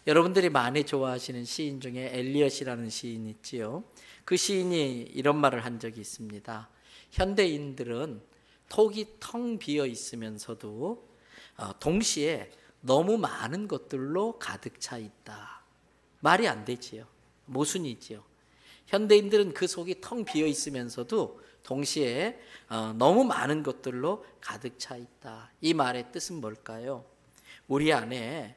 여러분들이 많이 좋아하시는 시인 중에 엘리엇이라는 시인이 있지요. 그 시인이 이런 말을 한 적이 있습니다. 현대인들은 톡이 텅 비어 있으면서도 동시에 너무 많은 것들로 가득 차 있다. 말이 안 되지요. 모순이지요. 현대인들은 그 속이 텅 비어 있으면서도 동시에 너무 많은 것들로 가득 차 있다. 이 말의 뜻은 뭘까요? 우리 안에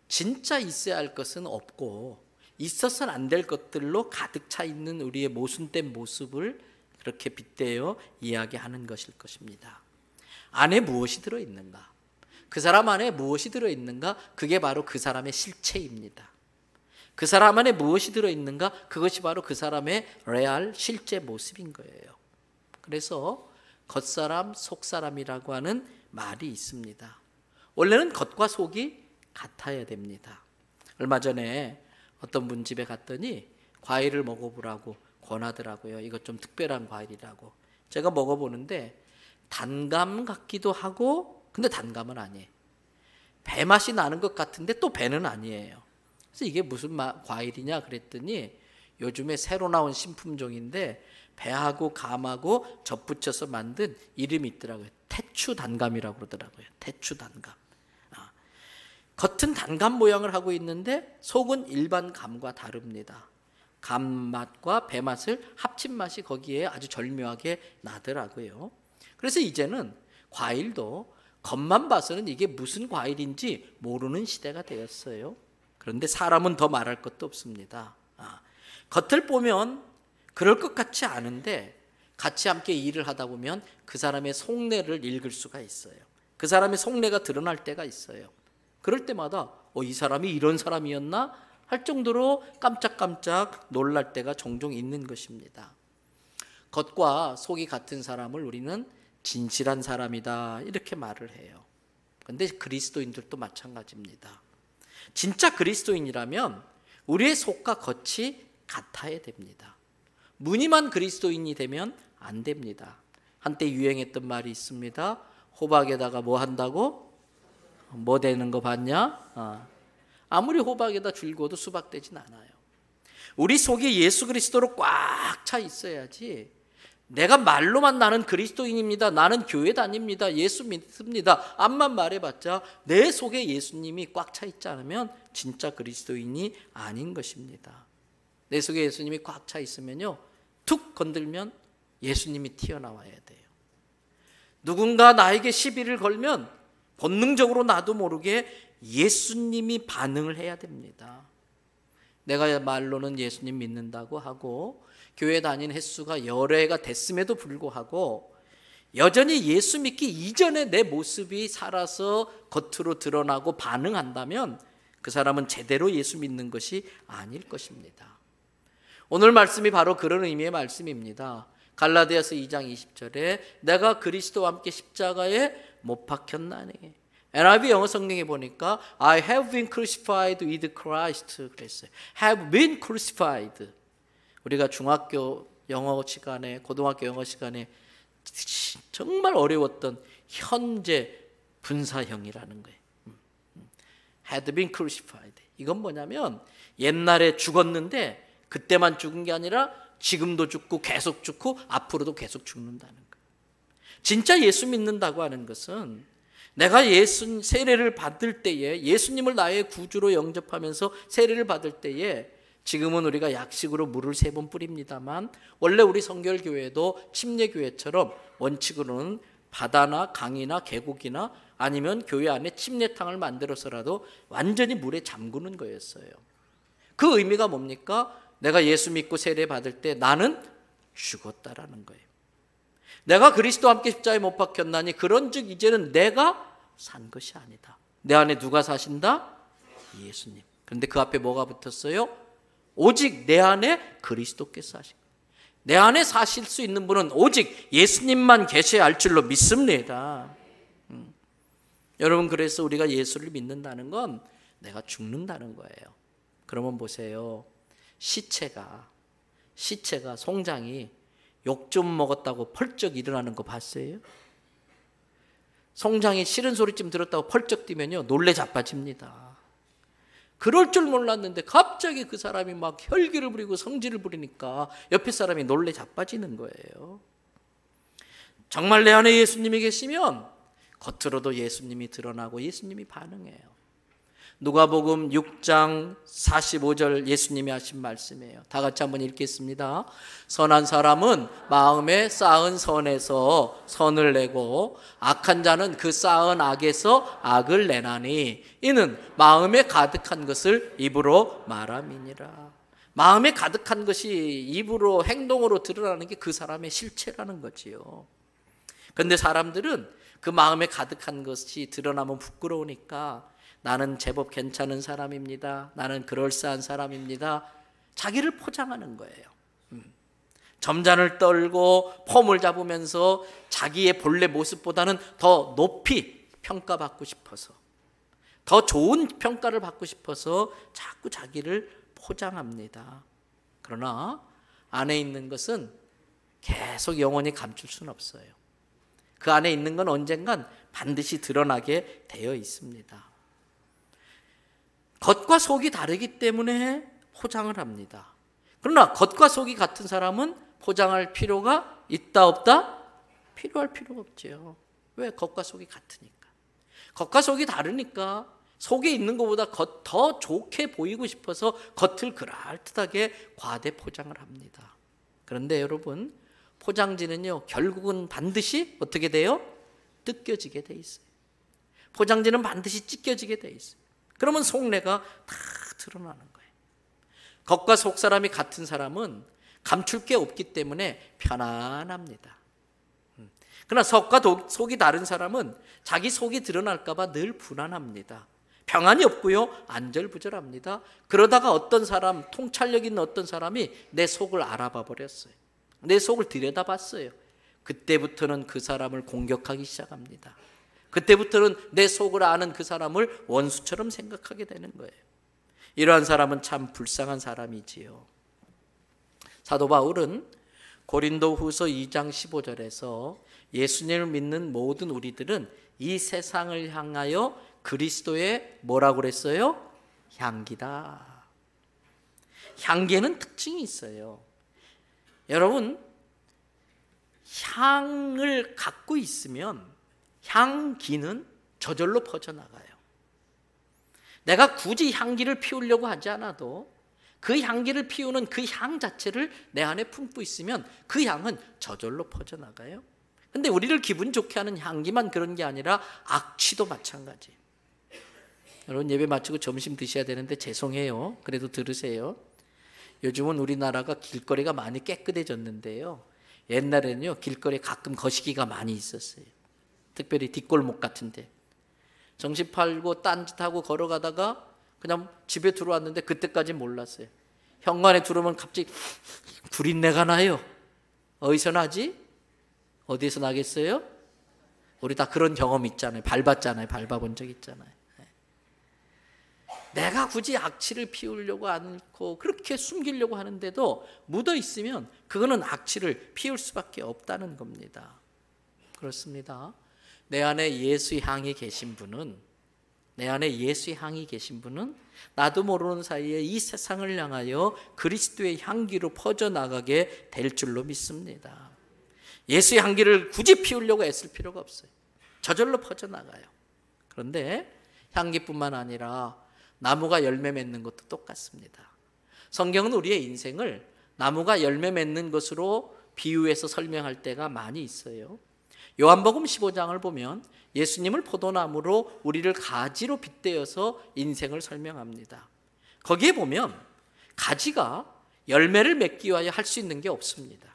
진짜 있어야 할 것은 없고 있어서는 안 될 것들로 가득 차 있는 우리의 모순된 모습을 그렇게 빗대어 이야기하는 것일 것입니다. 안에 무엇이 들어있는가? 그 사람 안에 무엇이 들어있는가? 그게 바로 그 사람의 실체입니다. 그 사람 안에 무엇이 들어있는가? 그것이 바로 그 사람의 레알 실제 모습인 거예요. 그래서 겉사람 속사람이라고 하는 말이 있습니다. 원래는 겉과 속이 같아야 됩니다. 얼마 전에 어떤 분 집에 갔더니 과일을 먹어보라고 권하더라고요. 이거 좀 특별한 과일이라고. 제가 먹어보는데 단감 같기도 하고 근데 단감은 아니에요. 배 맛이 나는 것 같은데 또 배는 아니에요. 그래서 이게 무슨 과일이냐 그랬더니 요즘에 새로 나온 신품종인데 배하고 감하고 접붙여서 만든 이름이 있더라고요. 태추 단감이라고 그러더라고요. 태추 단감. 겉은 단감 모양을 하고 있는데 속은 일반 감과 다릅니다. 감 맛과 배 맛을 합친 맛이 거기에 아주 절묘하게 나더라고요. 그래서 이제는 과일도 겉만 봐서는 이게 무슨 과일인지 모르는 시대가 되었어요. 그런데 사람은 더 말할 것도 없습니다. 겉을 보면 그럴 것 같지 않은데 같이 함께 일을 하다 보면 그 사람의 속내를 읽을 수가 있어요. 그 사람의 속내가 드러날 때가 있어요. 그럴 때마다 이 사람이 이런 사람이었나 할 정도로 깜짝깜짝 놀랄 때가 종종 있는 것입니다. 겉과 속이 같은 사람을 우리는 진실한 사람이다 이렇게 말을 해요. 그런데 그리스도인들도 마찬가지입니다. 진짜 그리스도인이라면 우리의 속과 겉이 같아야 됩니다. 무늬만 그리스도인이 되면 안 됩니다. 한때 유행했던 말이 있습니다. 호박에다가 뭐 한다고? 뭐 되는 거 봤냐? 아무리 호박에다 줄고도 수박 되진 않아요. 우리 속에 예수 그리스도로 꽉 차 있어야지 내가 말로만 나는 그리스도인입니다. 나는 교회 다닙니다. 예수 믿습니다. 앞만 말해봤자 내 속에 예수님이 꽉 차 있지 않으면 진짜 그리스도인이 아닌 것입니다. 내 속에 예수님이 꽉 차 있으면요. 툭 건들면 예수님이 튀어나와야 돼요. 누군가 나에게 시비를 걸면 본능적으로 나도 모르게 예수님이 반응을 해야 됩니다. 내가 말로는 예수님 믿는다고 하고 교회 다닌 횟수가 여러 해가 됐음에도 불구하고 여전히 예수 믿기 이전에 내 모습이 살아서 겉으로 드러나고 반응한다면 그 사람은 제대로 예수 믿는 것이 아닐 것입니다. 오늘 말씀이 바로 그런 의미의 말씀입니다. 갈라디아서 2장 20절에 내가 그리스도와 함께 십자가에 못 박혔나니. NIV 영어 성경에 보니까 I have been crucified with Christ 그랬어요. have been crucified. 우리가 중학교 영어 시간에 고등학교 영어 시간에 정말 어려웠던 현재 분사형이라는 거예요. had been crucified. 이건 뭐냐면 옛날에 죽었는데 그때만 죽은 게 아니라 지금도 죽고 계속 죽고 앞으로도 계속 죽는다는 거예요. 진짜 예수 믿는다고 하는 것은 내가 예수 세례를 받을 때에 예수님을 나의 구주로 영접하면서 세례를 받을 때에 지금은 우리가 약식으로 물을 3번 뿌립니다만 원래 우리 성결교회도 침례교회처럼 원칙으로는 바다나 강이나 계곡이나 아니면 교회 안에 침례탕을 만들어서라도 완전히 물에 잠그는 거였어요. 그 의미가 뭡니까? 내가 예수 믿고 세례 받을 때 나는 죽었다라는 거예요. 내가 그리스도와 함께 십자가에 못 박혔나니 그런즉 이제는 내가 산 것이 아니다. 내 안에 누가 사신다? 예수님. 그런데 그 앞에 뭐가 붙었어요? 오직 내 안에 그리스도께서 사신 거예요. 내 안에 사실 수 있는 분은 오직 예수님만 계셔야 할 줄로 믿습니다. 여러분, 그래서 우리가 예수를 믿는다는 건 내가 죽는다는 거예요. 그러면 보세요. 시체가 송장이 욕 좀 먹었다고 펄쩍 일어나는 거 봤어요? 송장이 싫은 소리쯤 들었다고 펄쩍 뛰면요 놀래 자빠집니다. 그럴 줄 몰랐는데 갑자기 그 사람이 막 혈기를 부리고 성질을 부리니까 옆에 사람이 놀래 자빠지는 거예요. 정말 내 안에 예수님이 계시면 겉으로도 예수님이 드러나고 예수님이 반응해요. 누가복음 6장 45절 예수님이 하신 말씀이에요. 다 같이 한번 읽겠습니다. 선한 사람은 마음에 쌓은 선에서 선을 내고 악한 자는 그 쌓은 악에서 악을 내나니 이는 마음에 가득한 것을 입으로 말함이니라. 마음에 가득한 것이 입으로 행동으로 드러나는 게 그 사람의 실체라는 거지요. 그런데 사람들은 그 마음에 가득한 것이 드러나면 부끄러우니까 나는 제법 괜찮은 사람입니다. 나는 그럴싸한 사람입니다. 자기를 포장하는 거예요. 점잔을 떨고 폼을 잡으면서 자기의 본래 모습보다는 더 높이 평가받고 싶어서, 더 좋은 평가를 받고 싶어서 자꾸 자기를 포장합니다. 그러나 안에 있는 것은 계속 영원히 감출 수는 없어요. 그 안에 있는 건 언젠간 반드시 드러나게 되어 있습니다. 겉과 속이 다르기 때문에 포장을 합니다. 그러나 겉과 속이 같은 사람은 포장할 필요가 있다 없다? 필요할 필요가 없죠. 왜? 겉과 속이 같으니까. 겉과 속이 다르니까 속에 있는 것보다 더 좋게 보이고 싶어서 겉을 그럴듯하게 과대 포장을 합니다. 그런데 여러분, 포장지는요 결국은 반드시 어떻게 돼요? 뜯겨지게 돼 있어요. 포장지는 반드시 찢겨지게 돼 있어요. 그러면 속내가 다 드러나는 거예요. 겉과 속 사람이 같은 사람은 감출 게 없기 때문에 편안합니다. 그러나 속이 다른 사람은 자기 속이 드러날까 봐 늘 불안합니다. 평안이 없고요, 안절부절합니다. 그러다가 어떤 사람, 통찰력 있는 어떤 사람이 내 속을 알아봐 버렸어요. 내 속을 들여다봤어요. 그때부터는 그 사람을 공격하기 시작합니다. 그때부터는 내 속을 아는 그 사람을 원수처럼 생각하게 되는 거예요. 이러한 사람은 참 불쌍한 사람이지요. 사도 바울은 고린도후서 2장 15절에서 예수님을 믿는 모든 우리들은 이 세상을 향하여 그리스도의 뭐라고 그랬어요? 향기다. 향기에는 특징이 있어요. 여러분, 향을 갖고 있으면 향기는 저절로 퍼져나가요. 내가 굳이 향기를 피우려고 하지 않아도 그 향기를 피우는 그 향 자체를 내 안에 품고 있으면 그 향은 저절로 퍼져나가요. 근데 우리를 기분 좋게 하는 향기만 그런 게 아니라 악취도 마찬가지예요. 여러분, 예배 마치고 점심 드셔야 되는데 죄송해요. 그래도 들으세요. 요즘은 우리나라가 길거리가 많이 깨끗해졌는데요, 옛날에는요 길거리에 가끔 거시기가 많이 있었어요. 특별히 뒷골목 같은데 정신 팔고 딴짓하고 걸어가다가 그냥 집에 들어왔는데 그때까지 몰랐어요. 현관에 들어오면 갑자기 구린내가 나요. 어디서 나지? 어디서 나겠어요? 우리 다 그런 경험 있잖아요. 밟아본 적 있잖아요. 내가 굳이 악취를 피우려고 않고 그렇게 숨기려고 하는데도 묻어 있으면 그거는 악취를 피울 수밖에 없다는 겁니다. 그렇습니다. 내 안에 예수의 향이 계신 분은, 나도 모르는 사이에 이 세상을 향하여 그리스도의 향기로 퍼져나가게 될 줄로 믿습니다. 예수의 향기를 굳이 피우려고 애쓸 필요가 없어요. 저절로 퍼져나가요. 그런데 향기뿐만 아니라 나무가 열매 맺는 것도 똑같습니다. 성경은 우리의 인생을 나무가 열매 맺는 것으로 비유해서 설명할 때가 많이 있어요. 요한복음 15장을 보면 예수님을 포도나무로 우리를 가지로 빗대어서 인생을 설명합니다. 거기에 보면 가지가 열매를 맺기 위하여 할 수 있는 게 없습니다.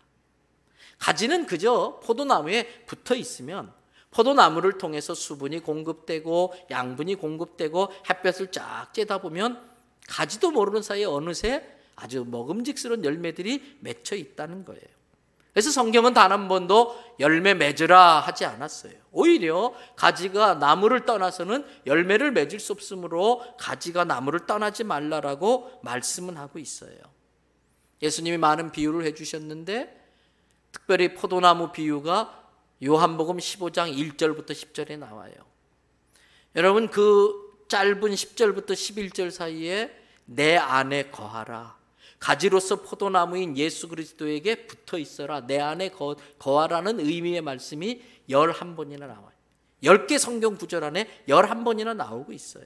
가지는 그저 포도나무에 붙어 있으면 포도나무를 통해서 수분이 공급되고 양분이 공급되고 햇볕을 쫙 쬐다 보면 가지도 모르는 사이에 어느새 아주 먹음직스러운 열매들이 맺혀 있다는 거예요. 그래서 성경은 단 한 번도 열매 맺으라 하지 않았어요. 오히려 가지가 나무를 떠나서는 열매를 맺을 수 없으므로 가지가 나무를 떠나지 말라라고 말씀은 하고 있어요. 예수님이 많은 비유를 해주셨는데 특별히 포도나무 비유가 요한복음 15장 1절부터 10절에 나와요. 여러분, 그 짧은 10절부터 11절 사이에 내 안에 거하라. 가지로서 포도나무인 예수 그리스도에게 붙어 있어라. 내 안에 거하라는 의미의 말씀이 11번이나 나와요. 10개 성경 구절 안에 11번이나 나오고 있어요.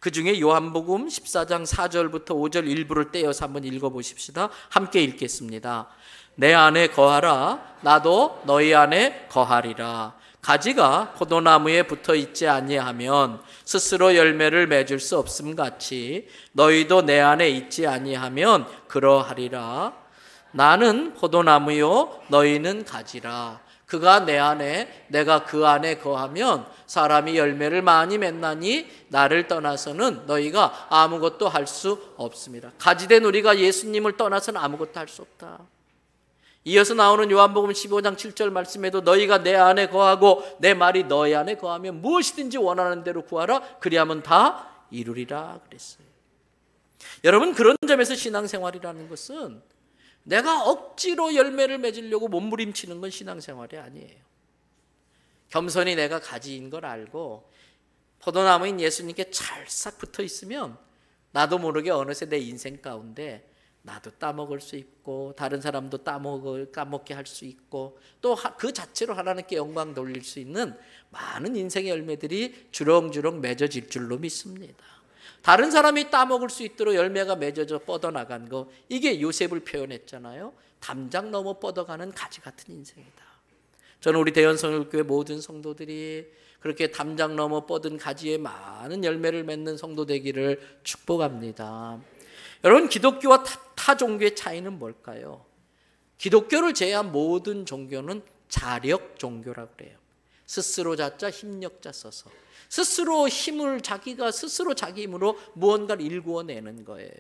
그 중에 요한복음 14장 4절부터 5절 일부를 떼어서 한번 읽어보십시다. 함께 읽겠습니다. 내 안에 거하라. 나도 너희 안에 거하리라. 가지가 포도나무에 붙어 있지 아니하면 스스로 열매를 맺을 수 없음 같이 너희도 내 안에 있지 아니하면 그러하리라. 나는 포도나무요 너희는 가지라. 그가 내 안에 내가 그 안에 거하면 사람이 열매를 많이 맺나니 나를 떠나서는 너희가 아무것도 할 수 없습니다. 가지된 우리가 예수님을 떠나서는 아무것도 할 수 없다. 이어서 나오는 요한복음 15장 7절 말씀에도 너희가 내 안에 거하고 내 말이 너희 안에 거하면 무엇이든지 원하는 대로 구하라. 그리하면 다 이루리라 그랬어요. 여러분, 그런 점에서 신앙생활이라는 것은 내가 억지로 열매를 맺으려고 몸부림치는 건 신앙생활이 아니에요. 겸손히 내가 가지인 걸 알고 포도나무인 예수님께 찰싹 붙어 있으면 나도 모르게 어느새 내 인생 가운데 나도 따먹을 수 있고 다른 사람도 따먹게 할 수 있고 또 그 자체로 하나님께 영광 돌릴 수 있는 많은 인생의 열매들이 주렁주렁 맺어질 줄로 믿습니다. 다른 사람이 따먹을 수 있도록 열매가 맺어져 뻗어나간 거, 이게 요셉을 표현했잖아요. 담장 넘어 뻗어가는 가지 같은 인생이다. 저는 우리 대연성일교회 모든 성도들이 그렇게 담장 넘어 뻗은 가지에 많은 열매를 맺는 성도 되기를 축복합니다. 여러분, 기독교와 타 종교의 차이는 뭘까요? 기독교를 제외한 모든 종교는 자력 종교라고 그래요. 스스로 자자 힘력자 써서 스스로 자기가 스스로 자기 힘으로 무언가를 일구어내는 거예요.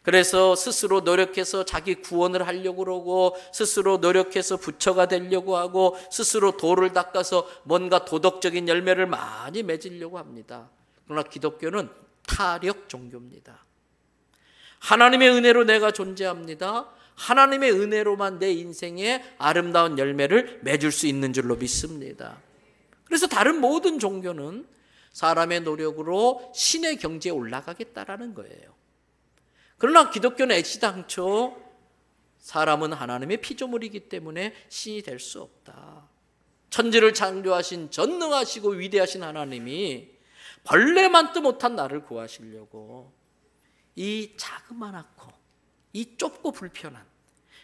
그래서 스스로 노력해서 자기 구원을 하려고 그러고 스스로 노력해서 부처가 되려고 하고 스스로 도를 닦아서 뭔가 도덕적인 열매를 많이 맺으려고 합니다. 그러나 기독교는 타력 종교입니다. 하나님의 은혜로 내가 존재합니다. 하나님의 은혜로만 내 인생에 아름다운 열매를 맺을 수 있는 줄로 믿습니다. 그래서 다른 모든 종교는 사람의 노력으로 신의 경지에 올라가겠다라는 거예요. 그러나 기독교는 애시당초 사람은 하나님의 피조물이기 때문에 신이 될 수 없다. 천지를 창조하신 전능하시고 위대하신 하나님이 벌레만도 못한 나를 구하시려고 이 자그마하고 이 좁고 불편한,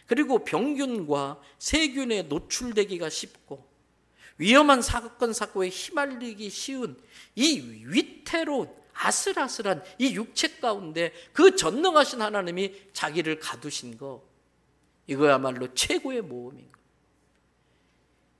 그리고 병균과 세균에 노출되기가 쉽고 위험한 사건 사고에 휘말리기 쉬운 이 위태로운 아슬아슬한 이 육체 가운데 그 전능하신 하나님이 자기를 가두신 거, 이거야말로 최고의 모험인 거예요.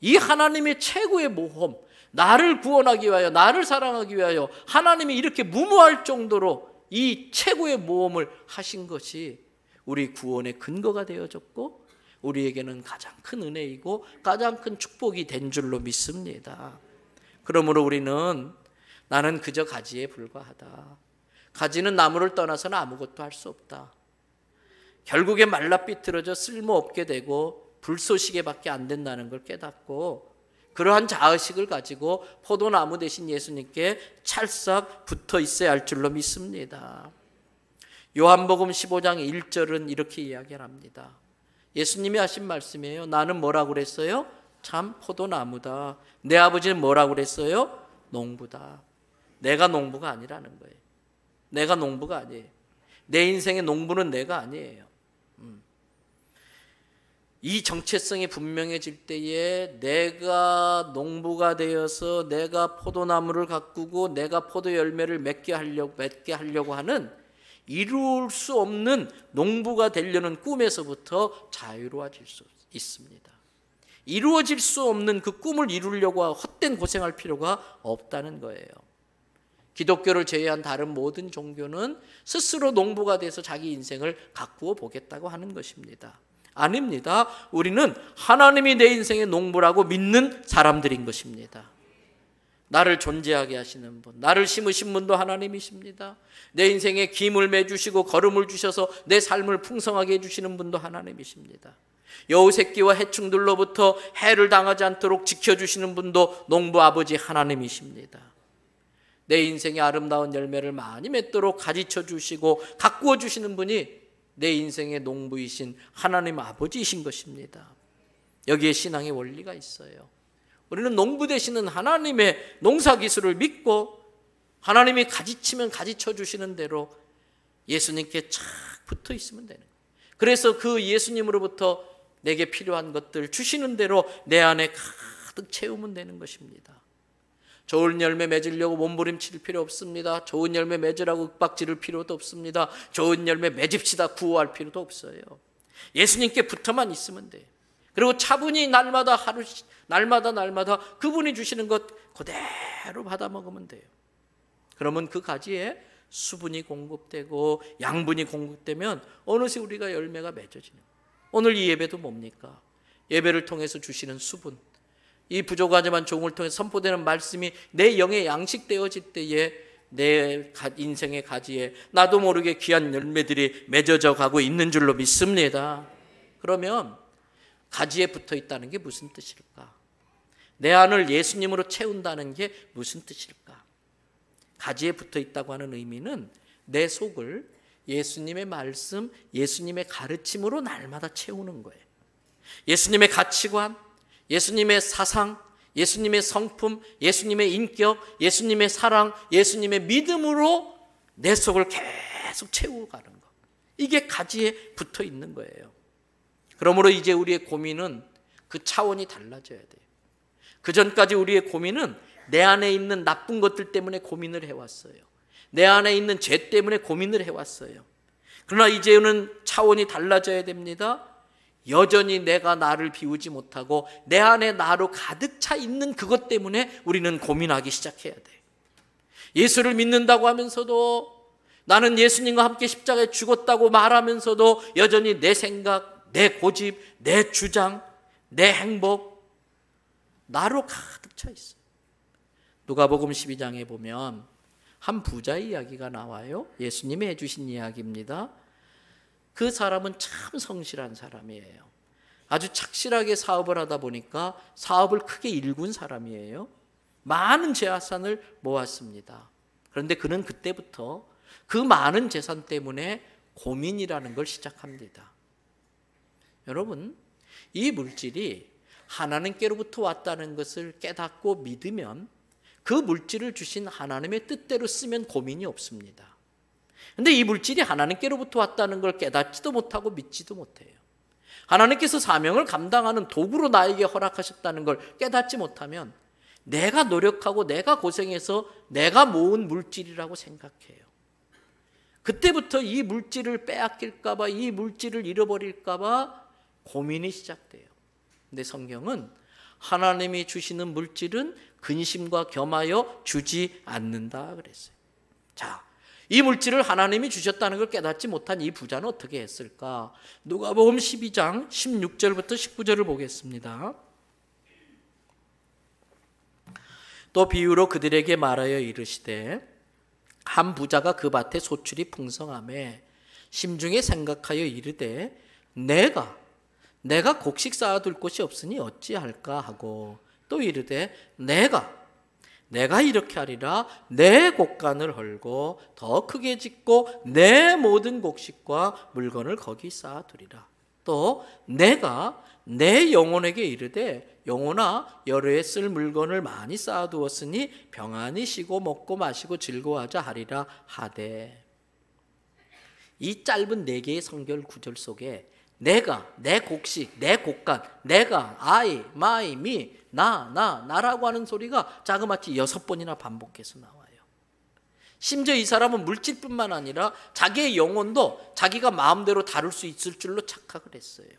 이 하나님의 최고의 모험, 나를 구원하기 위하여, 나를 사랑하기 위하여 하나님이 이렇게 무모할 정도로 이 최고의 모험을 하신 것이 우리 구원의 근거가 되어졌고 우리에게는 가장 큰 은혜이고 가장 큰 축복이 된 줄로 믿습니다. 그러므로 우리는 나는 그저 가지에 불과하다. 가지는 나무를 떠나서는 아무것도 할 수 없다. 결국에 말라 삐뚤어져 쓸모없게 되고 불쏘시개밖에 안 된다는 걸 깨닫고 그러한 자의식을 가지고 포도나무 대신 예수님께 찰싹 붙어 있어야 할 줄로 믿습니다. 요한복음 15장 1절은 이렇게 이야기를 합니다. 예수님이 하신 말씀이에요. 나는 뭐라고 그랬어요? 참 포도나무다. 내 아버지는 뭐라고 그랬어요? 농부다. 내가 농부가 아니라는 거예요. 내가 농부가 아니에요. 내 인생의 농부는 내가 아니에요. 이 정체성이 분명해질 때에 내가 농부가 되어서 내가 포도나무를 가꾸고 내가 포도 열매를 맺게 하려고 하는 이룰 수 없는 농부가 되려는 꿈에서부터 자유로워질 수 있습니다. 이루어질 수 없는 그 꿈을 이루려고 헛된 고생할 필요가 없다는 거예요. 기독교를 제외한 다른 모든 종교는 스스로 농부가 돼서 자기 인생을 가꾸어 보겠다고 하는 것입니다. 아닙니다. 우리는 하나님이 내 인생의 농부라고 믿는 사람들인 것입니다. 나를 존재하게 하시는 분, 나를 심으신 분도 하나님이십니다. 내 인생에 기물 매주시고 걸음을 주셔서 내 삶을 풍성하게 해주시는 분도 하나님이십니다. 여우 새끼와 해충들로부터 해를 당하지 않도록 지켜주시는 분도 농부 아버지 하나님이십니다. 내 인생의 아름다운 열매를 많이 맺도록 가르쳐 주시고 가꾸어 주시는 분이 내 인생의 농부이신 하나님 아버지이신 것입니다. 여기에 신앙의 원리가 있어요. 우리는 농부 되시는 하나님의 농사 기술을 믿고 하나님이 가르치면 가르쳐 주시는 대로 예수님께 착 붙어 있으면 되는 거예요. 그래서 그 예수님으로부터 내게 필요한 것들 주시는 대로 내 안에 가득 채우면 되는 것입니다. 좋은 열매 맺으려고 몸부림칠 필요 없습니다. 좋은 열매 맺으라고 윽박 지를 필요도 없습니다. 좋은 열매 맺읍시다 구호할 필요도 없어요. 예수님께 붙어만 있으면 돼요. 그리고 차분히 날마다 그분이 주시는 것 그대로 받아 먹으면 돼요. 그러면 그 가지에 수분이 공급되고 양분이 공급되면 어느새 우리가 열매가 맺어지는 거예요. 오늘 이 예배도 뭡니까? 예배를 통해서 주시는 수분, 이 부족하지만 종을 통해 선포되는 말씀이 내 영에 양식되어질 때에 내 인생의 가지에 나도 모르게 귀한 열매들이 맺어져 가고 있는 줄로 믿습니다. 그러면 가지에 붙어 있다는 게 무슨 뜻일까? 내 안을 예수님으로 채운다는 게 무슨 뜻일까? 가지에 붙어 있다고 하는 의미는 내 속을 예수님의 말씀, 예수님의 가르침으로 날마다 채우는 거예요. 예수님의 가치관, 예수님의 사상, 예수님의 성품, 예수님의 인격, 예수님의 사랑, 예수님의 믿음으로 내 속을 계속 채워가는 것. 이게 가지에 붙어 있는 거예요. 그러므로 이제 우리의 고민은 그 차원이 달라져야 돼요. 그 전까지 우리의 고민은 내 안에 있는 나쁜 것들 때문에 고민을 해왔어요. 내 안에 있는 죄 때문에 고민을 해왔어요. 그러나 이제는 차원이 달라져야 됩니다. 여전히 내가 나를 비우지 못하고 내 안에 나로 가득 차 있는 그것 때문에 우리는 고민하기 시작해야 돼. 예수를 믿는다고 하면서도, 나는 예수님과 함께 십자가에 죽었다고 말하면서도 여전히 내 생각, 내 고집, 내 주장, 내 행복, 나로 가득 차 있어요. 누가복음 12장에 보면 한 부자의 이야기가 나와요. 예수님이 해주신 이야기입니다. 그 사람은 참 성실한 사람이에요. 아주 착실하게 사업을 하다 보니까 사업을 크게 일군 사람이에요. 많은 재산을 모았습니다. 그런데 그는 그때부터 그 많은 재산 때문에 고민이라는 걸 시작합니다. 여러분, 이 물질이 하나님께로부터 왔다는 것을 깨닫고 믿으면 그 물질을 주신 하나님의 뜻대로 쓰면 고민이 없습니다. 그런데 이 물질이 하나님께로부터 왔다는 걸 깨닫지도 못하고 믿지도 못해요. 하나님께서 사명을 감당하는 도구로 나에게 허락하셨다는 걸 깨닫지 못하면 내가 노력하고 내가 고생해서 내가 모은 물질이라고 생각해요. 그때부터 이 물질을 빼앗길까 봐, 이 물질을 잃어버릴까 봐 고민이 시작돼요. 근데 성경은 하나님이 주시는 물질은 근심과 겸하여 주지 않는다 그랬어요. 자, 이 물질을 하나님이 주셨다는 걸 깨닫지 못한 이 부자는 어떻게 했을까? 누가복음 12장 16절부터 19절을 보겠습니다. 또 비유로 그들에게 말하여 이르시되, 한 부자가 그 밭에 소출이 풍성하매 심중에 생각하여 이르되, 내가 곡식 쌓아둘 곳이 없으니 어찌할까 하고, 또 이르되 내가 이렇게 하리라. 내 곡간을 헐고 더 크게 짓고 내 모든 곡식과 물건을 거기 쌓아두리라. 또 내가 내 영혼에게 이르되, 영혼아, 여러 해 쓸 물건을 많이 쌓아두었으니 평안히 쉬고 먹고 마시고 즐거워하자 하리라 하되. 이 짧은 4개의 성결 구절 속에 내가, 내 곡식, 내 곡간, 내가, I, my, me, 나라고 하는 소리가 자그마치 6번이나 반복해서 나와요. 심지어 이 사람은 물질뿐만 아니라 자기의 영혼도 자기가 마음대로 다룰 수 있을 줄로 착각을 했어요.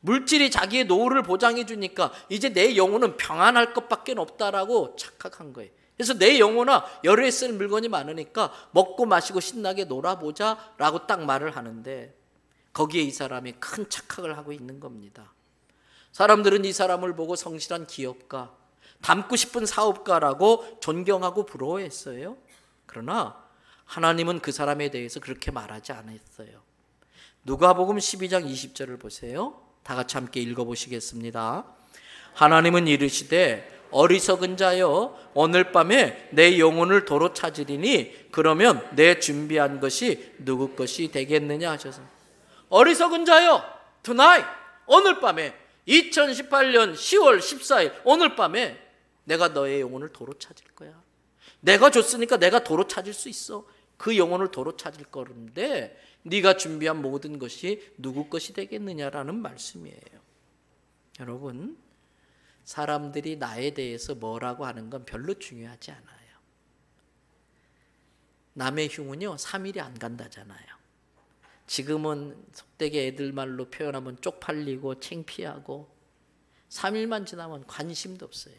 물질이 자기의 노후를 보장해 주니까 이제 내 영혼은 평안할 것밖에 없다라고 착각한 거예요. 그래서 내 영혼아, 여러 해 쓸 물건이 많으니까 먹고 마시고 신나게 놀아보자 라고 딱 말을 하는데, 거기에 이 사람이 큰 착각을 하고 있는 겁니다. 사람들은 이 사람을 보고 성실한 기업가, 닮고 싶은 사업가라고 존경하고 부러워했어요. 그러나 하나님은 그 사람에 대해서 그렇게 말하지 않았어요. 누가복음 12장 20절을 보세요. 다 같이 함께 읽어보시겠습니다. 하나님은 이르시되, 어리석은 자여 오늘 밤에 내 영혼을 도로 찾으리니 그러면 내 준비한 것이 누구 것이 되겠느냐 하셔서, 어리석은 자여 tonight, 오늘 밤에 2018년 10월 14일 오늘 밤에 내가 너의 영혼을 도로 찾을 거야. 내가 줬으니까 내가 도로 찾을 수 있어. 그 영혼을 도로 찾을 거는데 네가 준비한 모든 것이 누구 것이 되겠느냐라는 말씀이에요. 여러분, 사람들이 나에 대해서 뭐라고 하는 건 별로 중요하지 않아요. 남의 흉은요 3일이 안 간다잖아요. 지금은 속되게 애들 말로 표현하면 쪽팔리고 창피하고 3일만 지나면 관심도 없어요.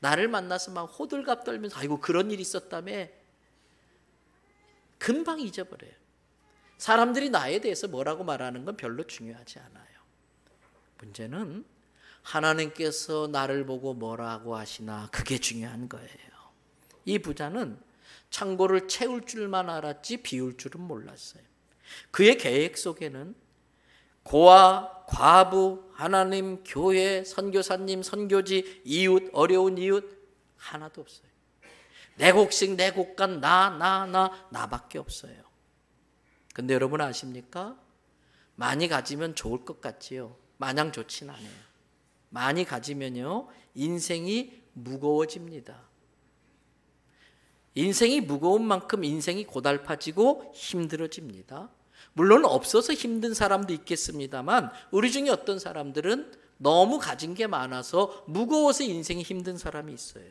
나를 만나서 막 호들갑 떨면서 아이고 그런 일이 있었다며 금방 잊어버려요. 사람들이 나에 대해서 뭐라고 말하는 건 별로 중요하지 않아요. 문제는 하나님께서 나를 보고 뭐라고 하시나, 그게 중요한 거예요. 이 부자는 창고를 채울 줄만 알았지 비울 줄은 몰랐어요. 그의 계획 속에는 고아, 과부, 하나님, 교회, 선교사님, 선교지, 이웃, 어려운 이웃 하나도 없어요. 내 곡식, 내 곡간, 나밖에 없어요. 근데 여러분 아십니까? 많이 가지면 좋을 것 같지요? 마냥 좋진 않아요. 많이 가지면요 인생이 무거워집니다. 인생이 무거운 만큼 인생이 고달파지고 힘들어집니다. 물론 없어서 힘든 사람도 있겠습니다만 우리 중에 어떤 사람들은 너무 가진 게 많아서 무거워서 인생이 힘든 사람이 있어요.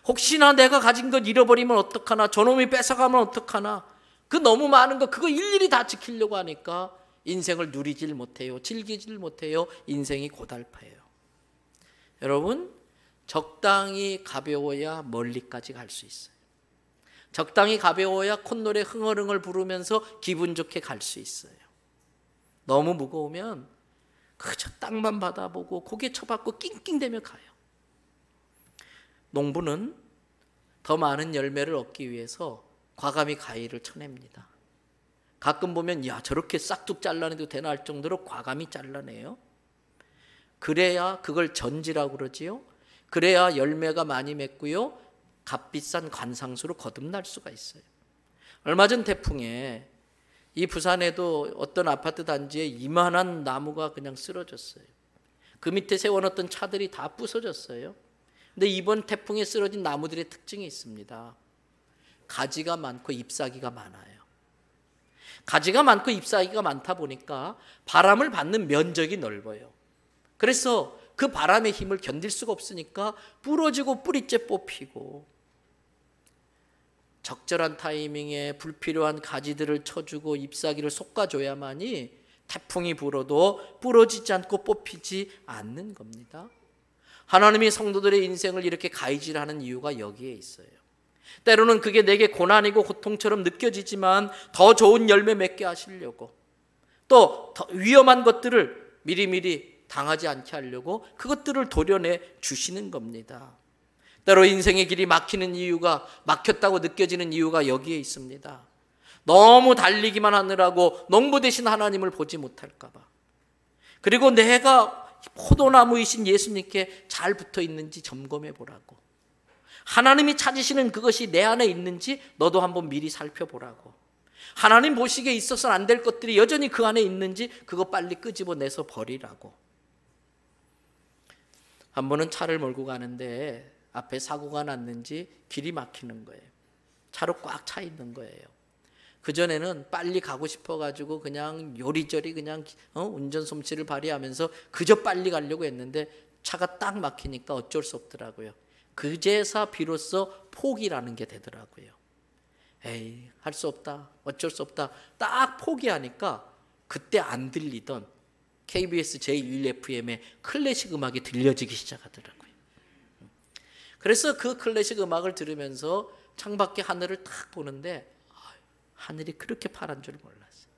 혹시나 내가 가진 것 잃어버리면 어떡하나, 저놈이 뺏어가면 어떡하나, 그 너무 많은 거 그거 일일이 다 지키려고 하니까 인생을 누리질 못해요. 즐기질 못해요. 인생이 고달파요. 여러분, 적당히 가벼워야 멀리까지 갈 수 있어요. 적당히 가벼워야 콧노래 흥얼흥얼 부르면서 기분 좋게 갈 수 있어요. 너무 무거우면 그저 땅만 받아보고 고개 쳐박고 낑낑대며 가요. 농부는 더 많은 열매를 얻기 위해서 과감히 가위를 쳐냅니다. 가끔 보면 야 저렇게 싹둑 잘라내도 되나 할 정도로 과감히 잘라내요. 그래야 그걸 전지라고 그러지요. 그래야 열매가 많이 맺고요 값비싼 관상수로 거듭날 수가 있어요. 얼마 전 태풍에 이 부산에도 어떤 아파트 단지에 이만한 나무가 그냥 쓰러졌어요. 그 밑에 세워놓던 차들이 다 부서졌어요. 근데 이번 태풍에 쓰러진 나무들의 특징이 있습니다. 가지가 많고 잎사귀가 많아요. 가지가 많고 잎사귀가 많다 보니까 바람을 받는 면적이 넓어요. 그래서 그 바람의 힘을 견딜 수가 없으니까 부러지고 뿌리째 뽑히고, 적절한 타이밍에 불필요한 가지들을 쳐주고 잎사귀를 솎아줘야만이 태풍이 불어도 부러지지 않고 뽑히지 않는 겁니다. 하나님이 성도들의 인생을 이렇게 가위질하는 이유가 여기에 있어요. 때로는 그게 내게 고난이고 고통처럼 느껴지지만 더 좋은 열매 맺게 하시려고, 또 더 위험한 것들을 미리미리 당하지 않게 하려고 그것들을 도려내 주시는 겁니다. 때로 인생의 길이 막히는 이유가, 막혔다고 느껴지는 이유가 여기에 있습니다. 너무 달리기만 하느라고 농부 대신 하나님을 보지 못할까 봐. 그리고 내가 포도나무이신 예수님께 잘 붙어 있는지 점검해 보라고. 하나님이 찾으시는 그것이 내 안에 있는지 너도 한번 미리 살펴보라고. 하나님 보시기에 있어서는 안 될 것들이 여전히 그 안에 있는지 그거 빨리 끄집어내서 버리라고. 한 번은 차를 몰고 가는데 앞에 사고가 났는지 길이 막히는 거예요. 차로 꽉 차 있는 거예요. 그전에는 빨리 가고 싶어가지고 그냥 요리조리 그냥 운전 솜씨를 발휘하면서 그저 빨리 가려고 했는데 차가 딱 막히니까 어쩔 수 없더라고요. 그제서 비로소 포기라는 게 되더라고요. 에이, 할 수 없다, 어쩔 수 없다, 딱 포기하니까 그때 안 들리던 KBS 제1FM의 클래식 음악이 들려지기 시작하더라고요. 그래서 그 클래식 음악을 들으면서 창밖에 하늘을 딱 보는데 하늘이 그렇게 파란 줄 몰랐어요.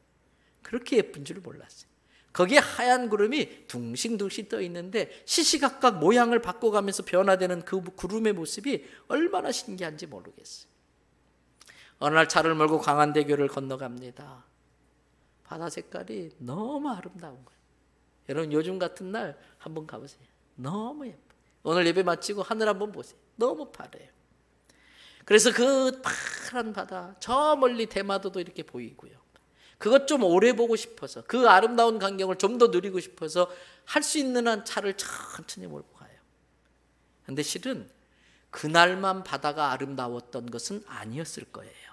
그렇게 예쁜 줄 몰랐어요. 거기에 하얀 구름이 둥실둥실 떠 있는데 시시각각 모양을 바꿔가면서 변화되는 그 구름의 모습이 얼마나 신기한지 모르겠어요. 어느 날 차를 몰고 광안대교를 건너갑니다. 바다 색깔이 너무 아름다운 거예요. 여러분 요즘 같은 날 한번 가보세요. 너무 예뻐요. 오늘 예배 마치고 하늘 한번 보세요. 너무 파래요. 그래서 그 파란 바다, 저 멀리 대마도도 이렇게 보이고요. 그것 좀 오래 보고 싶어서, 그 아름다운 광경을 좀 더 누리고 싶어서 할 수 있는 한 차를 천천히 몰고 가요. 근데 실은 그날만 바다가 아름다웠던 것은 아니었을 거예요.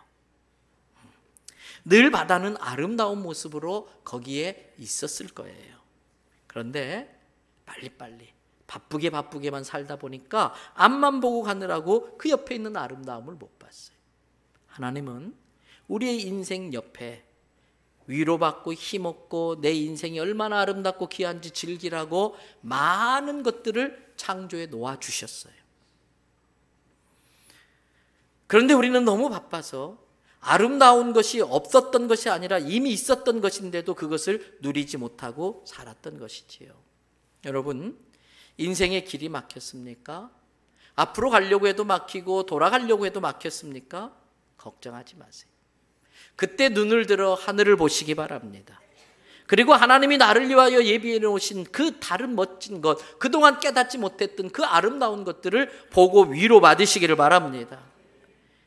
늘 바다는 아름다운 모습으로 거기에 있었을 거예요. 그런데 빨리빨리 바쁘게만 살다 보니까 앞만 보고 가느라고 그 옆에 있는 아름다움을 못 봤어요. 하나님은 우리의 인생 옆에 위로받고 힘없고 내 인생이 얼마나 아름답고 귀한지 즐기라고 많은 것들을 창조해 놓아주셨어요. 그런데 우리는 너무 바빠서 아름다운 것이 없었던 것이 아니라 이미 있었던 것인데도 그것을 누리지 못하고 살았던 것이지요. 여러분, 인생의 길이 막혔습니까? 앞으로 가려고 해도 막히고 돌아가려고 해도 막혔습니까? 걱정하지 마세요. 그때 눈을 들어 하늘을 보시기 바랍니다. 그리고 하나님이 나를 위하여 예비해 놓으신 그 다른 멋진 것, 그동안 깨닫지 못했던 그 아름다운 것들을 보고 위로받으시기를 바랍니다.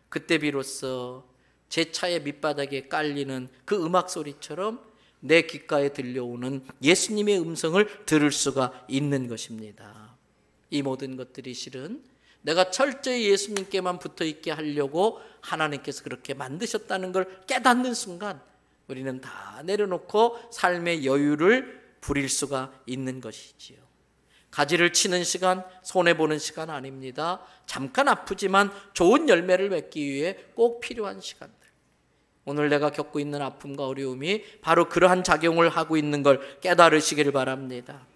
그때 비로소 제 차의 밑바닥에 깔리는 그 음악 소리처럼 내 귓가에 들려오는 예수님의 음성을 들을 수가 있는 것입니다. 이 모든 것들이 실은 내가 철저히 예수님께만 붙어있게 하려고 하나님께서 그렇게 만드셨다는 걸 깨닫는 순간 우리는 다 내려놓고 삶의 여유를 부릴 수가 있는 것이지요. 가지를 치는 시간, 손해보는 시간 아닙니다. 잠깐 아프지만 좋은 열매를 맺기 위해 꼭 필요한 시간들. 오늘 내가 겪고 있는 아픔과 어려움이 바로 그러한 작용을 하고 있는 걸 깨달으시기를 바랍니다.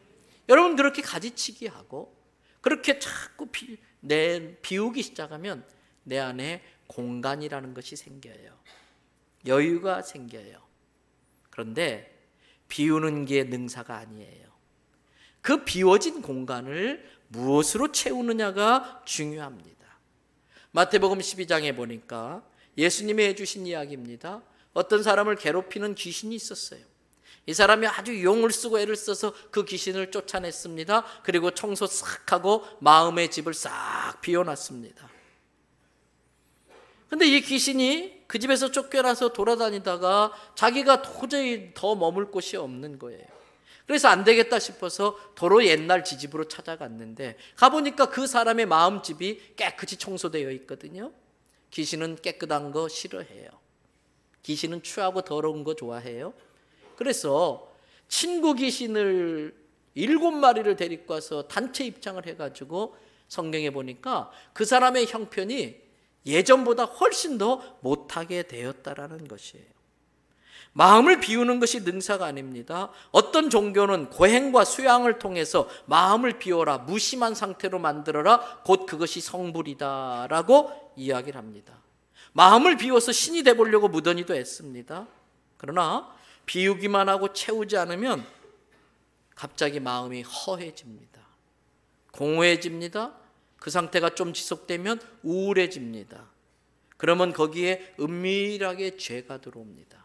여러분, 그렇게 가지치기 하고 그렇게 자꾸 비우기 시작하면 내 안에 공간이라는 것이 생겨요. 여유가 생겨요. 그런데 비우는 게 능사가 아니에요. 그 비워진 공간을 무엇으로 채우느냐가 중요합니다. 마태복음 12장에 보니까 예수님이 해주신 이야기입니다. 어떤 사람을 괴롭히는 귀신이 있었어요. 이 사람이 아주 용을 쓰고 애를 써서 그 귀신을 쫓아냈습니다. 그리고 청소 싹 하고 마음의 집을 싹 비워놨습니다. 근데 이 귀신이 그 집에서 쫓겨나서 돌아다니다가 자기가 도저히 더 머물 곳이 없는 거예요. 그래서 안 되겠다 싶어서 도로 옛날 지집으로 찾아갔는데 가보니까 그 사람의 마음집이 깨끗이 청소되어 있거든요. 귀신은 깨끗한 거 싫어해요. 귀신은 추하고 더러운 거 좋아해요. 그래서 친구 귀신을 7마리를 데리고 와서 단체 입장을 해가지고 성경에 보니까 그 사람의 형편이 예전보다 훨씬 더 못하게 되었다라는 것이에요. 마음을 비우는 것이 능사가 아닙니다. 어떤 종교는 고행과 수양을 통해서 마음을 비워라, 무심한 상태로 만들어라, 곧 그것이 성불이다라고 이야기를 합니다. 마음을 비워서 신이 되보려고 무던히도 애씁니다. 그러나 비우기만 하고 채우지 않으면 갑자기 마음이 허해집니다. 공허해집니다. 그 상태가 좀 지속되면 우울해집니다. 그러면 거기에 은밀하게 죄가 들어옵니다.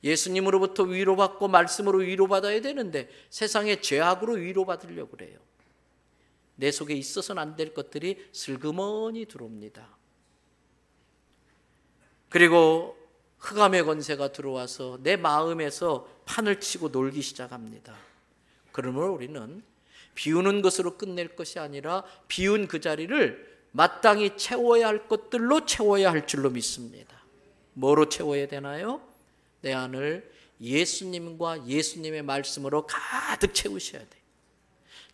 예수님으로부터 위로받고 말씀으로 위로받아야 되는데 세상의 죄악으로 위로받으려고 그래요. 내 속에 있어서는 안 될 것들이 슬그머니 들어옵니다. 그리고 흑암의 권세가 들어와서 내 마음에서 판을 치고 놀기 시작합니다. 그러므로 우리는 비우는 것으로 끝낼 것이 아니라 비운 그 자리를 마땅히 채워야 할 것들로 채워야 할 줄로 믿습니다. 뭐로 채워야 되나요? 내 안을 예수님과 예수님의 말씀으로 가득 채우셔야 돼요.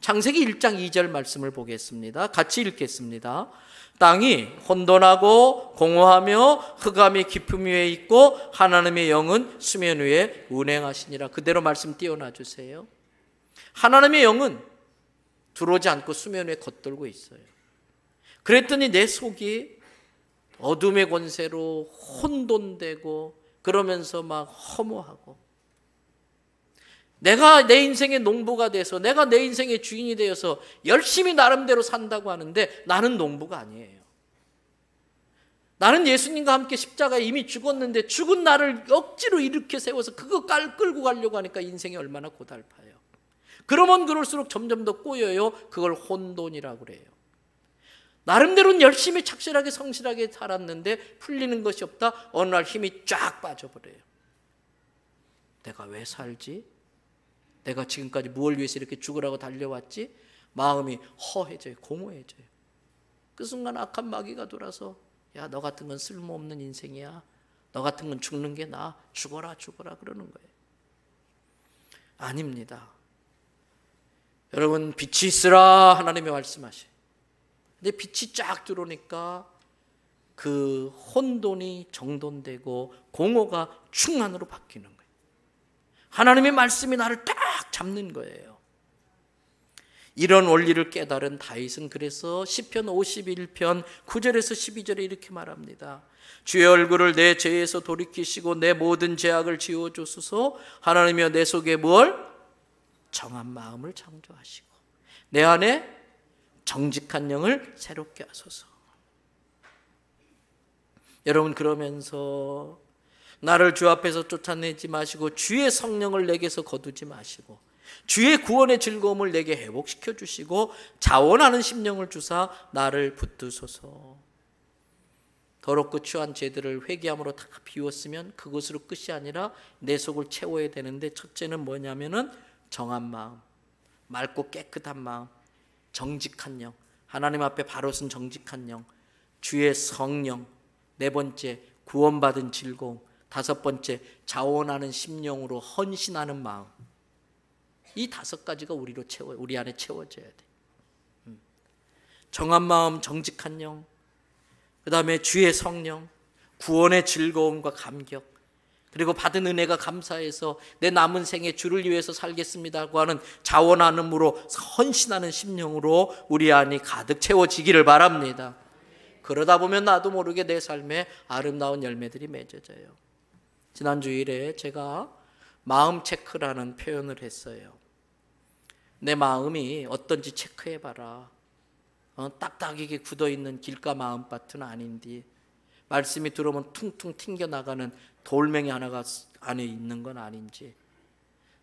창세기 1장 2절 말씀을 보겠습니다. 같이 읽겠습니다. 땅이 혼돈하고 공허하며 흑암이 깊음 위에 있고 하나님의 영은 수면 위에 운행하시니라. 그대로 말씀 띄워놔 주세요. 하나님의 영은 들어오지 않고 수면 위에 겉돌고 있어요. 그랬더니 내 속이 어둠의 권세로 혼돈되고 그러면서 막 허무하고 내가 내 인생의 농부가 돼서 내가 내 인생의 주인이 되어서 열심히 나름대로 산다고 하는데 나는 농부가 아니에요. 나는 예수님과 함께 십자가에 이미 죽었는데 죽은 나를 억지로 일으켜 세워서 그거 끌고 가려고 하니까 인생이 얼마나 고달파요. 그러면 그럴수록 점점 더 꼬여요. 그걸 혼돈이라고 그래요. 나름대로는 열심히 착실하게 성실하게 살았는데 풀리는 것이 없다. 어느 날 힘이 쫙 빠져버려요. 내가 왜 살지? 내가 지금까지 무엇을 위해서 이렇게 죽으라고 달려왔지? 마음이 허해져요. 공허해져요. 그 순간 악한 마귀가 돌아서 야, 너 같은 건 쓸모없는 인생이야. 너 같은 건 죽는 게 나아. 죽어라 그러는 거예요. 아닙니다. 여러분, 빛이 있으라 하나님이 말씀하셔요. 근데 빛이 쫙 들어오니까 그 혼돈이 정돈되고 공허가 충만으로 바뀌는 거예요. 하나님의 말씀이 나를 딱 잡는 거예요. 이런 원리를 깨달은 다윗은 그래서 시편 51편 9절에서 12절에 이렇게 말합니다. 주의 얼굴을 내 죄에서 돌이키시고 내 모든 죄악을 지워주소서. 하나님이여 내 속에 뭘? 정한 마음을 창조하시고 내 안에 정직한 영을 새롭게 하소서. 여러분, 그러면서 나를 주 앞에서 쫓아내지 마시고 주의 성령을 내게서 거두지 마시고 주의 구원의 즐거움을 내게 회복시켜 주시고 자원하는 심령을 주사 나를 붙드소서. 더럽고 추한 죄들을 회개함으로 다 비웠으면 그것으로 끝이 아니라 내 속을 채워야 되는데, 첫째는 뭐냐면은 정한 마음, 맑고 깨끗한 마음, 정직한 영, 하나님 앞에 바로 쓴 정직한 영, 주의 성령, 네 번째 구원받은 즐거움, 다섯 번째 자원하는 심령으로 헌신하는 마음. 이 다섯 가지가 우리 안에 채워져야 돼. 정한 마음, 정직한 영, 그 다음에 주의 성령, 구원의 즐거움과 감격, 그리고 받은 은혜가 감사해서 내 남은 생에 주를 위해서 살겠습니다고 하는 자원함으로 헌신하는 심령으로 우리 안이 가득 채워지기를 바랍니다. 그러다 보면 나도 모르게 내 삶에 아름다운 열매들이 맺어져요. 지난 주일에 제가 마음 체크라는 표현을 했어요. 내 마음이 어떤지 체크해봐라. 딱딱하게 굳어있는 길가 마음밭은 아닌디, 말씀이 들어오면 퉁퉁 튕겨나가는 돌멩이 하나가 안에 있는 건 아닌지,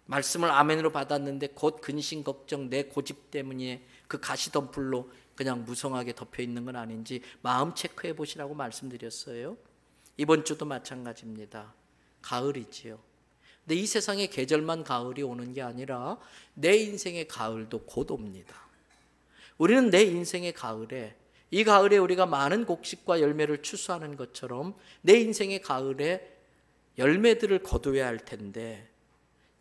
말씀을 아멘으로 받았는데 곧 근심 걱정 내 고집 때문에 그 가시덤불로 그냥 무성하게 덮여있는 건 아닌지 마음 체크해 보시라고 말씀드렸어요. 이번 주도 마찬가지입니다. 가을이지요. 근데 이 세상의 계절만 가을이 오는 게 아니라 내 인생의 가을도 곧 옵니다. 우리는 내 인생의 가을에, 이 가을에 우리가 많은 곡식과 열매를 추수하는 것처럼 내 인생의 가을에 열매들을 거두어야 할 텐데,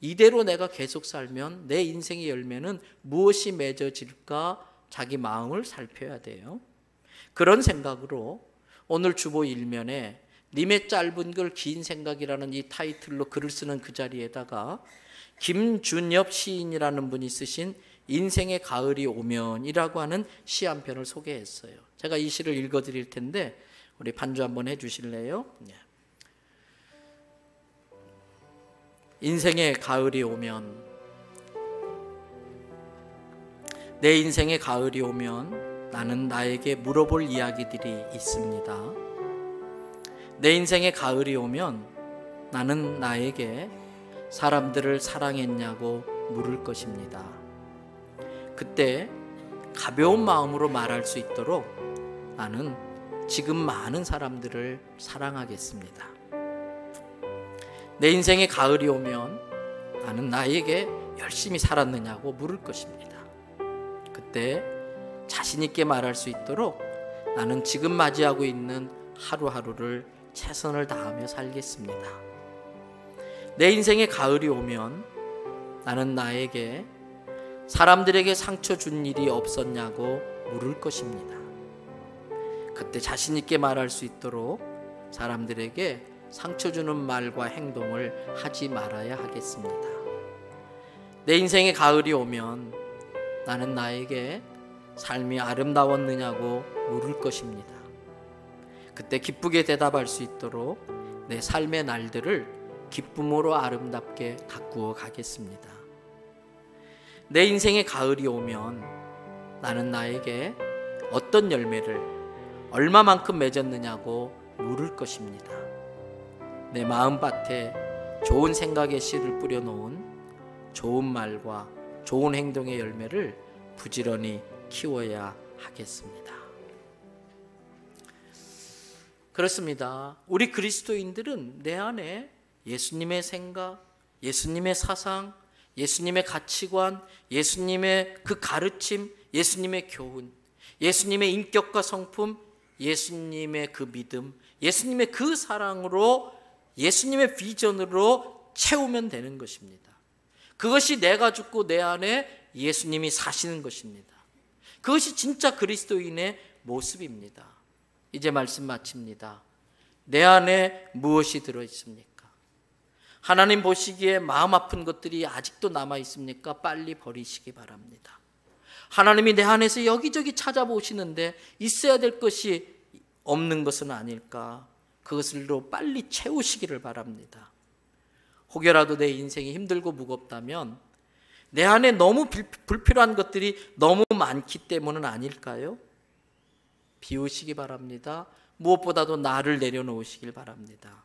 이대로 내가 계속 살면 내 인생의 열매는 무엇이 맺어질까 자기 마음을 살펴야 돼요. 그런 생각으로 오늘 주보 1면에 님의 짧은 글 긴 생각이라는 이 타이틀로 글을 쓰는 그 자리에다가 김준엽 시인이라는 분이 쓰신 인생의 가을이 오면이라고 하는 시 한 편을 소개했어요. 제가 이 시를 읽어드릴 텐데 우리 반주 한번 해주실래요? 인생의 가을이 오면, 내 인생의 가을이 오면 나는 나에게 물어볼 이야기들이 있습니다. 내 인생의 가을이 오면 나는 나에게 사람들을 사랑했냐고 물을 것입니다. 그때 가벼운 마음으로 말할 수 있도록 나는 지금 많은 사람들을 사랑하겠습니다. 내 인생의 가을이 오면 나는 나에게 열심히 살았느냐고 물을 것입니다. 그때 자신 있게 말할 수 있도록 나는 지금 맞이하고 있는 하루하루를 최선을 다하며 살겠습니다. 내 인생의 가을이 오면 나는 나에게 사람들에게 상처 준 일이 없었냐고 물을 것입니다. 그때 자신 있게 말할 수 있도록 사람들에게 상처 주는 말과 행동을 하지 말아야 하겠습니다. 내 인생의 가을이 오면 나는 나에게 삶이 아름다웠느냐고 물을 것입니다. 그때 기쁘게 대답할 수 있도록 내 삶의 날들을 기쁨으로 아름답게 가꾸어 가겠습니다. 내 인생의 가을이 오면 나는 나에게 어떤 열매를 얼마만큼 맺었느냐고 물을 것입니다. 내 마음밭에 좋은 생각의 씨를 뿌려놓은 좋은 말과 좋은 행동의 열매를 부지런히 키워야 하겠습니다. 그렇습니다. 우리 그리스도인들은 내 안에 예수님의 생각, 예수님의 사상, 예수님의 가치관, 예수님의 그 가르침, 예수님의 교훈, 예수님의 인격과 성품, 예수님의 그 믿음, 예수님의 그 사랑으로, 예수님의 비전으로 채우면 되는 것입니다. 그것이 내가 죽고 내 안에 예수님이 사시는 것입니다. 그것이 진짜 그리스도인의 모습입니다. 이제 말씀 마칩니다. 내 안에 무엇이 들어있습니까? 하나님 보시기에 마음 아픈 것들이 아직도 남아 있습니까? 빨리 버리시기 바랍니다. 하나님이 내 안에서 여기저기 찾아보시는데 있어야 될 것이 없는 것은 아닐까? 그것으로 빨리 채우시기를 바랍니다. 혹여라도 내 인생이 힘들고 무겁다면 내 안에 너무 불필요한 것들이 너무 많기 때문은 아닐까요? 비우시기 바랍니다. 무엇보다도 나를 내려놓으시길 바랍니다.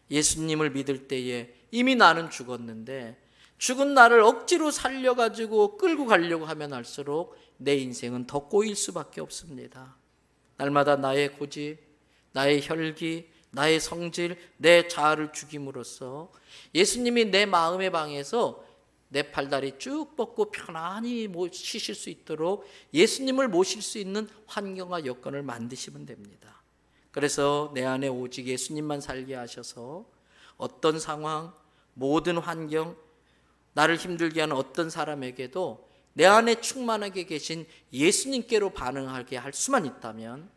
예수님을 믿을 때에 이미 나는 죽었는데 죽은 나를 억지로 살려가지고 끌고 가려고 하면 할수록 내 인생은 더 꼬일 수밖에 없습니다. 날마다 나의 고집, 나의 혈기, 나의 성질, 내 자아를 죽임으로써 예수님이 내 마음의 방에서 내 팔다리 쭉 뻗고 편안히 쉬실 수 있도록 예수님을 모실 수 있는 환경과 여건을 만드시면 됩니다. 그래서 내 안에 오직 예수님만 살게 하셔서 어떤 상황, 모든 환경, 나를 힘들게 하는 어떤 사람에게도 내 안에 충만하게 계신 예수님께로 반응하게 할 수만 있다면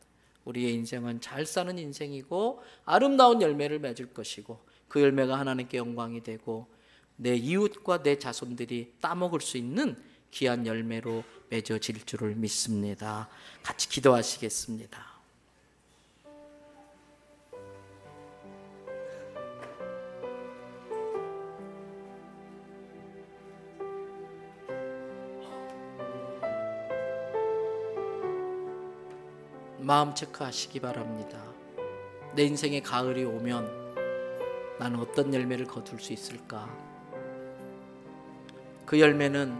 우리의 인생은 잘 사는 인생이고 아름다운 열매를 맺을 것이고 그 열매가 하나님께 영광이 되고 내 이웃과 내 자손들이 따먹을 수 있는 귀한 열매로 맺어질 줄을 믿습니다. 같이 기도하시겠습니다. 마음 체크하시기 바랍니다. 내 인생에 가을이 오면 나는 어떤 열매를 거둘 수 있을까? 그 열매는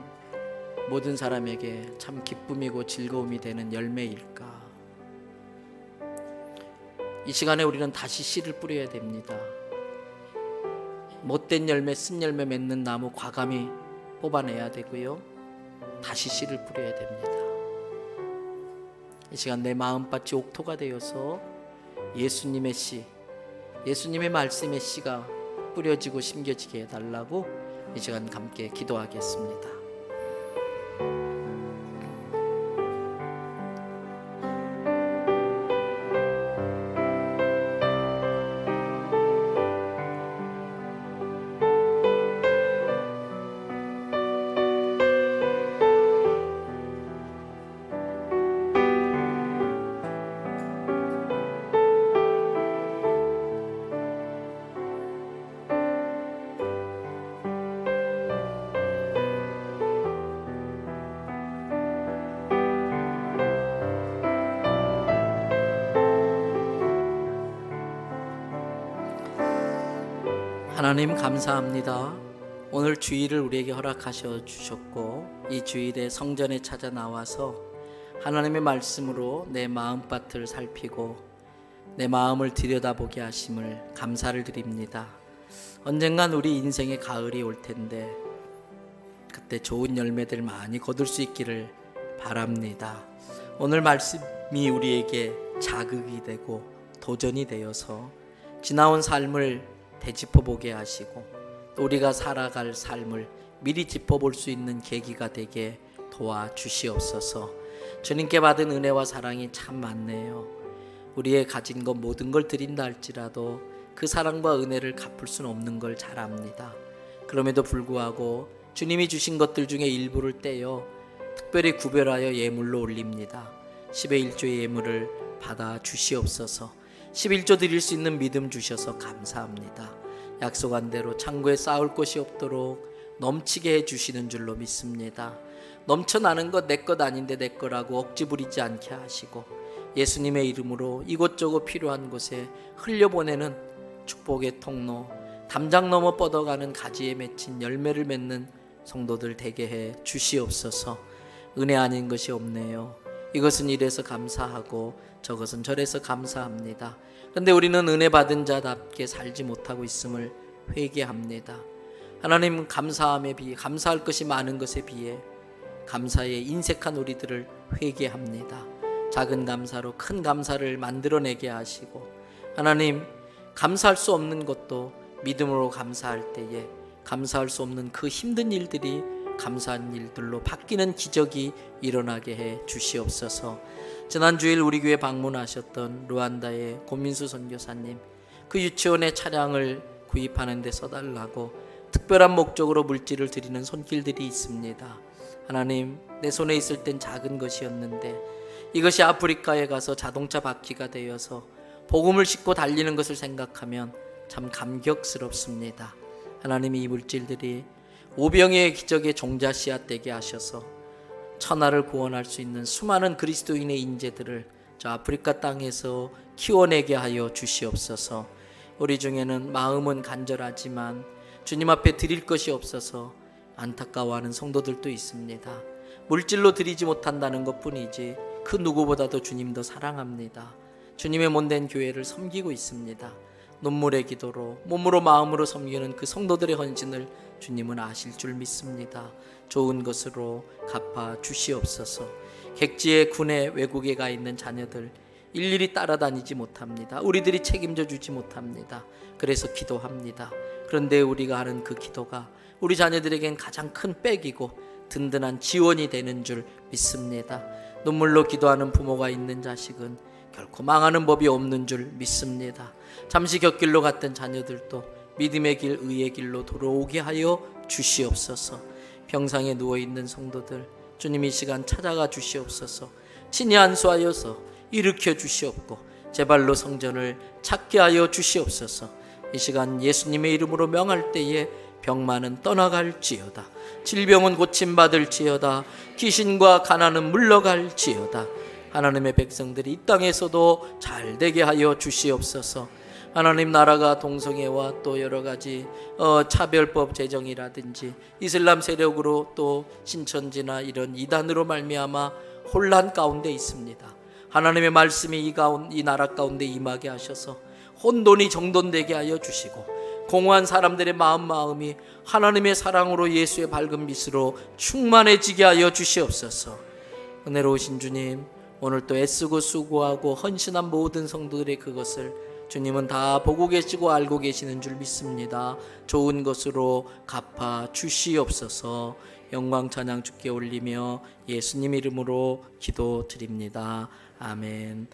모든 사람에게 참 기쁨이고 즐거움이 되는 열매일까? 이 시간에 우리는 다시 씨를 뿌려야 됩니다. 못된 열매, 쓴 열매 맺는 나무 과감히 뽑아내야 되고요. 다시 씨를 뿌려야 됩니다. 이 시간 내 마음밭이 옥토가 되어서 예수님의 씨, 예수님의 말씀의 씨가 뿌려지고 심겨지게 해달라고 이 시간 함께 기도하겠습니다. 하나님 감사합니다. 오늘 주일을 우리에게 허락하셔 주셨고 이 주일에 성전에 찾아 나와서 하나님의 말씀으로 내 마음밭을 살피고 내 마음을 들여다보게 하심을 감사를 드립니다. 언젠간 우리 인생의 가을이 올 텐데 그때 좋은 열매들 많이 거둘 수 있기를 바랍니다. 오늘 말씀이 우리에게 자극이 되고 도전이 되어서 지나온 삶을 되짚어보게 하시고 또 우리가 살아갈 삶을 미리 짚어볼 수 있는 계기가 되게 도와주시옵소서. 주님께 받은 은혜와 사랑이 참 많네요. 우리의 가진 것 모든 걸 드린다 할지라도 그 사랑과 은혜를 갚을 수는 없는 걸 잘 압니다. 그럼에도 불구하고 주님이 주신 것들 중에 일부를 떼어 특별히 구별하여 예물로 올립니다. 10의 1조의 예물을 받아 주시옵소서. 11조 드릴 수 있는 믿음 주셔서 감사합니다. 약속한 대로 창고에 쌓을 곳이 없도록 넘치게 해주시는 줄로 믿습니다. 넘쳐나는 것 내 것 아닌데 내 거라고 억지 부리지 않게 하시고 예수님의 이름으로 이곳저곳 필요한 곳에 흘려보내는 축복의 통로, 담장 넘어 뻗어가는 가지에 맺힌 열매를 맺는 성도들 되게 해 주시옵소서. 은혜 아닌 것이 없네요. 이것은 이래서 감사하고 저것은 저래서 감사합니다. 그런데 우리는 은혜 받은 자답게 살지 못하고 있음을 회개합니다. 하나님, 감사함에 비해, 감사할 것이 많은 것에 비해 감사에 인색한 우리들을 회개합니다. 작은 감사로 큰 감사를 만들어내게 하시고, 하나님, 감사할 수 없는 것도 믿음으로 감사할 때에 감사할 수 없는 그 힘든 일들이 감사한 일들로 바뀌는 기적이 일어나게 해 주시옵소서. 지난 주일 우리 교회 방문하셨던 루안다의 고민수 선교사님, 그 유치원에 차량을 구입하는 데 써달라고 특별한 목적으로 물질을 드리는 손길들이 있습니다. 하나님, 내 손에 있을 땐 작은 것이었는데 이것이 아프리카에 가서 자동차 바퀴가 되어서 복음을 싣고 달리는 것을 생각하면 참 감격스럽습니다. 하나님이 이 물질들이 오병이의 기적의 종자 씨앗 되게 하셔서 천하를 구원할 수 있는 수많은 그리스도인의 인재들을 저 아프리카 땅에서 키워내게 하여 주시옵소서. 우리 중에는 마음은 간절하지만 주님 앞에 드릴 것이 없어서 안타까워하는 성도들도 있습니다. 물질로 드리지 못한다는 것뿐이지 그 누구보다도 주님 더 사랑합니다. 주님의 몸된 교회를 섬기고 있습니다. 눈물의 기도로 몸으로 마음으로 섬기는 그 성도들의 헌신을 주님은 아실 줄 믿습니다. 좋은 것으로 갚아 주시옵소서. 객지에 군에 외국에 가 있는 자녀들 일일이 따라다니지 못합니다. 우리들이 책임져 주지 못합니다. 그래서 기도합니다. 그런데 우리가 하는 그 기도가 우리 자녀들에겐 가장 큰 백이고 든든한 지원이 되는 줄 믿습니다. 눈물로 기도하는 부모가 있는 자식은 결코 망하는 법이 없는 줄 믿습니다. 잠시 곁길로 갔던 자녀들도 믿음의 길, 의의 길로 돌아오게 하여 주시옵소서. 병상에 누워있는 성도들 주님 이 시간 찾아가 주시옵소서. 친히 안수하여서 일으켜 주시옵고 제발로 성전을 찾게 하여 주시옵소서. 이 시간 예수님의 이름으로 명할 때에 병만은 떠나갈지어다. 질병은 고침받을지어다. 귀신과 가난은 물러갈지어다. 하나님의 백성들이 이 땅에서도 잘 되게 하여 주시옵소서. 하나님, 나라가 동성애와 또 여러 가지 차별법 제정이라든지 이슬람 세력으로 또 신천지나 이런 이단으로 말미암아 혼란 가운데 있습니다. 하나님의 말씀이 이 나라 가운데 임하게 하셔서 혼돈이 정돈되게 하여 주시고 공허한 사람들의 마음이 하나님의 사랑으로 예수의 밝은 빛으로 충만해지게 하여 주시옵소서. 은혜로우신 주님, 오늘 또 애쓰고 수고하고 헌신한 모든 성도들의 그것을 주님은 다 보고 계시고 알고 계시는 줄 믿습니다. 좋은 것으로 갚아 주시옵소서. 영광 찬양 주께 올리며 예수님 이름으로 기도드립니다. 아멘.